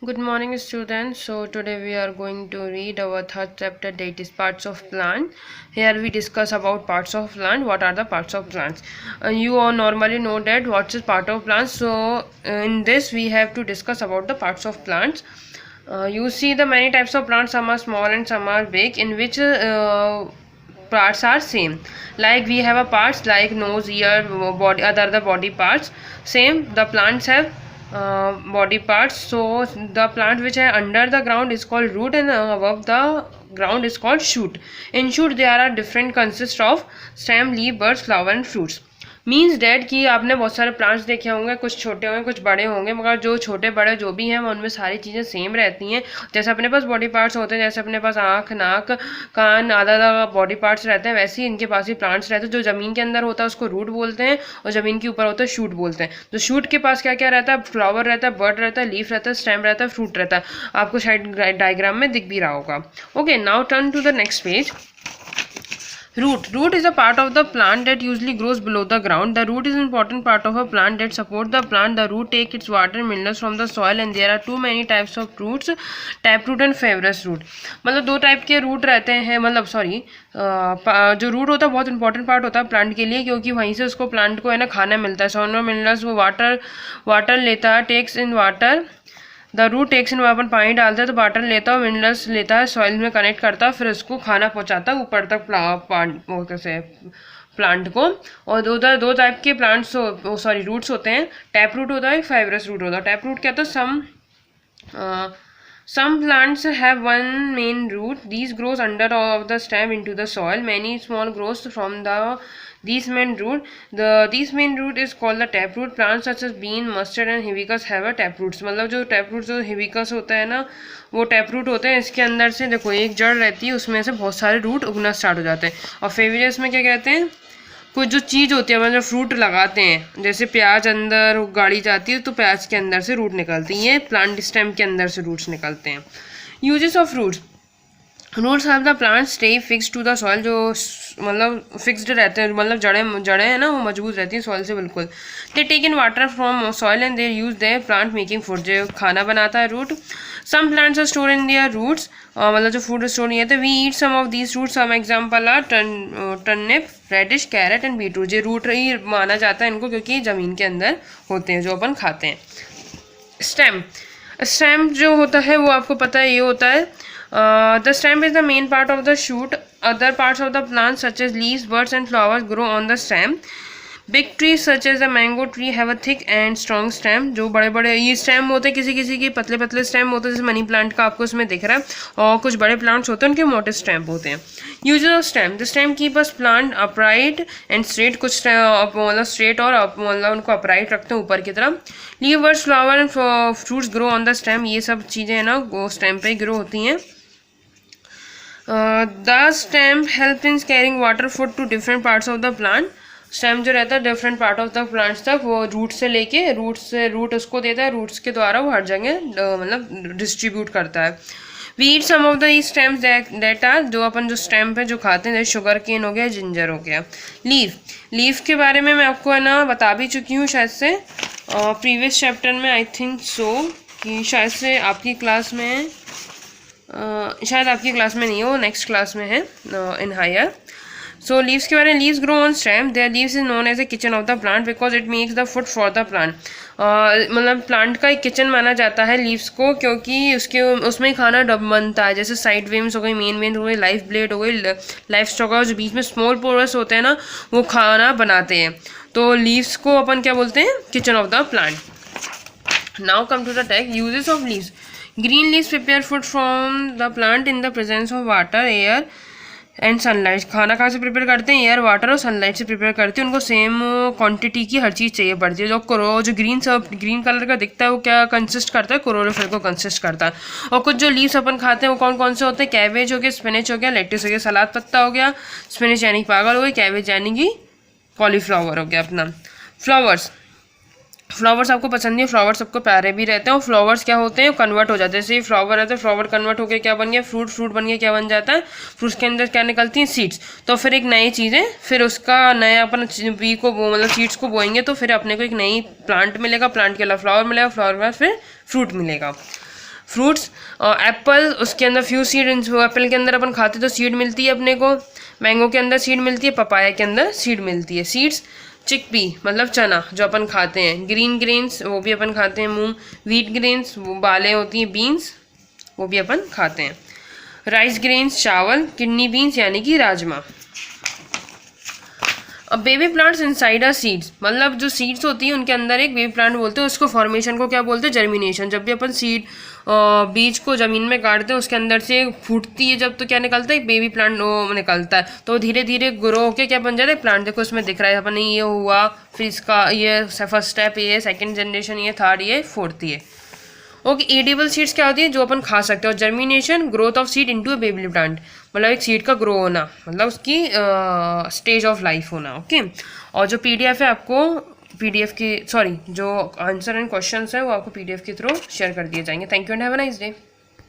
Good morning, students. So today we are going to read our third chapter, that is parts of plant. Here we discuss about parts of plant. What are the parts of plants? You all normally know that what is part of plants. So in this we have to discuss about the parts of plants. You see the many types of plants. Some are small and some are big. In which parts are same. Like we have a parts like nose, ear, body, other the body parts. Same. The plants have body parts. So the plant which are under the ground is called root, and above the ground is called shoot. In shoot there are different consist of stem, leaf, buds, flower and fruits. Means that कि आपने बहुत सारे plants देखे होंगे, कुछ छोटे होंगे कुछ बड़े होंगे, मगर जो छोटे बड़े जो भी हैं उनमें सारी चीज़ें सेम रहती हैं. जैसे अपने पास बॉडी पार्ट्स होते हैं, जैसे अपने पास आँख, नाक, कान, आधा आधा बॉडी पार्ट्स रहते हैं, वैसे ही इनके पास भी प्लांट्स रहते हैं. जो ज़मीन के अंदर होता है उसको रूट बोलते हैं और ज़मीन के ऊपर होता है शूट बोलते हैं. तो शूट के पास क्या क्या रहता है? फ्लावर रहता है, बर्ड रहता है, लीफ रहता है, स्टेम रहता है, फ्रूट रहता है. आपको शायद डायग्राम में दिख भी रहा होगा. Okay, now turn to the next page. Root is a part of the plant that usually grows below the ground. The root is an important part of a plant that supports the plant. The root take its water and minerals from the soil, and there are too many types of roots, taproot and fibrous root. मतलब दो type के root रहते हैं. मतलब sorry, जो root होता है बहुत इंपॉर्टेंट पार्ट होता है प्लांट के लिए, क्योंकि वहीं से उसको प्लांट को है ना खाना मिलता है. सॉइल मिनरल्स, वो वाटर लेता है, takes in water. The root takes in, अपन पानी डालते हैं तो वाटर लेता है, मिनरल्स लेता है, सॉइल में कनेक्ट करता है, फिर उसको खाना पहुंचाता है ऊपर तक प्लांट को. और दो टाइप के प्लांट्स रूट्स होते हैं. टैप रूट होता है, एक फाइब्रस रूट होता है. टैप रूट क्या था? Some plants have one main root. These grows under of the stem into the soil. Many small grows from these main root. These main root is called the taproot. Plants such as bean, mustard and hibiscus have a taproots. मतलब जो taproots जो hibiscus होता है ना, वो taproot होते हैं. इसके अंदर से देखो एक जड़ रहती है, उसमें से बहुत सारे रूट उगना स्टार्ट हो जाते हैं. और फेवियस में क्या कहते हैं? कुछ जो चीज़ होती है, मतलब फ्रूट लगाते हैं, जैसे प्याज अंदर गाड़ी जाती है तो प्याज के अंदर से रूट निकलती हैं. ये प्लांट स्टेम के अंदर से रूट्स निकलते हैं. Uses of roots. Roots help the plant stay fix to the soil. जो मतलब फिक्स्ड रहते हैं, मतलब जड़ें हैं ना, वो मजबूत रहती हैं सॉइल से बिल्कुल. They take in water from soil and they use their plant making food. जो खाना बनाता है root. Some plants are store in their roots. मतलब जो फूड स्टोर नहीं है. We eat some of these roots. Some example are turnip, radish, carrot and beetroot. ये root ही माना जाता है इनको, क्योंकि ज़मीन के अंदर होते हैं जो अपन खाते हैं. स्टेम जो होता है वो आपको पता है, ये होता है. The stem is the main part of the shoot. Other parts of the plant such as leaves, buds and flowers grow on the stem. Big trees such as the mango tree have a thick and strong stem. जो बड़े बड़े ये stem होते हैं, किसी किसी के पतले पतले स्टेम होते हैं, जैसे मनी प्लांट का आपको इसमें दिख रहा है. और कुछ बड़े प्लांट्स होते हैं उनके मोटे स्टेम होते हैं. Uses of stem. The stem keep us plant upright and straight. कुछ मतलब स्ट्रेट और मतलब उनको अपराइट रखते हैं ऊपर की तरफ. Leave, birds, flower and fruits grow on the stem. ये सब चीज़ें है ना वो स्टेम पे ग्रो होती हैं. The stem help in carrying water food to different parts of the plant. Stem जो रहता है different part of the plants तक, वो रूट से लेके रूट उसको देता है, रूट्स के द्वारा वो हर जगह मतलब डिस्ट्रीब्यूट करता है. We eat some of the stems that are. जो अपन जो स्टेम पे जो खाते हैं, जैसे शुगर केन हो गया, जिंजर हो गया. लीफ के बारे में मैं आपको है ना बता भी चुकी हूँ शायद से प्रीवियस चैप्टर में. आई थिंक सो कि शायद से आपकी क्लास में शायद आपकी क्लास में नहीं हो, नेक्स्ट क्लास में है इन हायर. सो लीव्स के बारे में. Leaves grow on stem. Their leaves is known as a kitchen of the plant because it makes the food for the plant. मतलब प्लांट का एक किचन माना जाता है लीव्स को, क्योंकि उसमें ही खाना बनता है. जैसे साइड वेम्स हो गई, मेन वेम्स हो गई, लाइफ ब्लेड हो गई, लाइफ स्टॉक हो, जो बीच में स्मॉल पोरस होते हैं ना, वो खाना बनाते हैं. तो लीव्स को अपन क्या बोलते हैं? Kitchen of the plant. Now come to the text. Uses of leaves. Green leaves prepare food from the plant in the presence of water, air and sunlight. खाना कहाँ से प्रिपेयर करते हैं? एयर, वाटर और सनलाइट से prepare करते हैं. उनको सेम क्वांटिटी की हर चीज़ चाहिए पड़ती है. जो ग्रीन कलर का दिखता है वो क्या कंसिस्ट करता है? क्लोरोफिल को कंसिस्ट करता है. और कुछ जो लीव्स अपन खाते हैं वो कौन कौन से होते हैं? कैबेज हो गया, स्पिनच हो गया, लेट्यूस हो गया, सलाद पत्ता हो गया, स्पिनच यानी पागल हो गई, कैबेज यानी कि कॉलीफ्लावर हो गया अपना. फ्लावर्स आपको पसंद नहीं है. फ्लावर्स सबको प्यारे भी रहते हैं. और फ्लावर्स क्या होते हैं? कन्वर्ट हो जाते हैं. जैसे फ्लावर रहता है, फ्लावर कन्वर्ट होकर क्या बन गया? फ्रूट बन गया. क्या बन जाता है? फ्रूट्स के अंदर क्या निकलती हैं? सीड्स. तो फिर एक नई चीज़ है, फिर उसका नया अपन बी को मतलब सीड्स को बोएंगे तो फिर अपने को एक नई प्लांट मिलेगा. प्लांट के अलावा फ्लावर मिलेगा, फ्लावर के बाद फिर फ्रूट मिलेगा. फ्रूट्स, एप्पल, उसके अंदर फ्यू सीड, एप्पल के अंदर अपन खाते तो सीड मिलती है अपने को, मैंगो के अंदर सीड मिलती है, पपाया के अंदर सीड मिलती है। सीड्स, चिकपी मतलब चना जो अपन खाते हैं, ग्रीन ग्रेन्स वो भी अपन खाते हैं, मूंग, व्हीट ग्रेन्स वो बालें होती हैं, बीन्स वो भी अपन खाते हैं, राइस ग्रेन्स चावल, किडनी बीन्स यानी कि राजमा। अब baby plants inside are seeds, मतलब जो सीड्स होती हैं उनके अंदर एक बेबी प्लांट बोलते हैं, उसको फॉर्मेशन को क्या बोलते हैं, जर्मिनेशन। जब भी अपन सीड बीज को ज़मीन में काटते हैं उसके अंदर से फूटती है जब, तो क्या निकलता है, एक बेबी प्लांट वो निकलता है, तो धीरे धीरे ग्रो होकर क्या बन जाता है, प्लांट। देखो इसमें दिख रहा है अपन ये हुआ, फिर इसका ये फर्स्ट स्टेप, ये सेकंड जनरेशन, ये थर्ड, ये फोर्थ, ये ओके। एडिबल सीड्स क्या होती है, जो अपन खा सकते हैं। और germination, growth of seed into a baby plant, मतलब एक सीड का ग्रो होना, मतलब उसकी स्टेज ऑफ लाइफ होना, ओके। और जो पीडीएफ है आपको पीडीएफ की, सॉरी, जो आंसर एंड क्वेश्चंस है वो आपको पीडीएफ के थ्रू शेयर कर दिए जाएंगे। Thank you and have a nice day.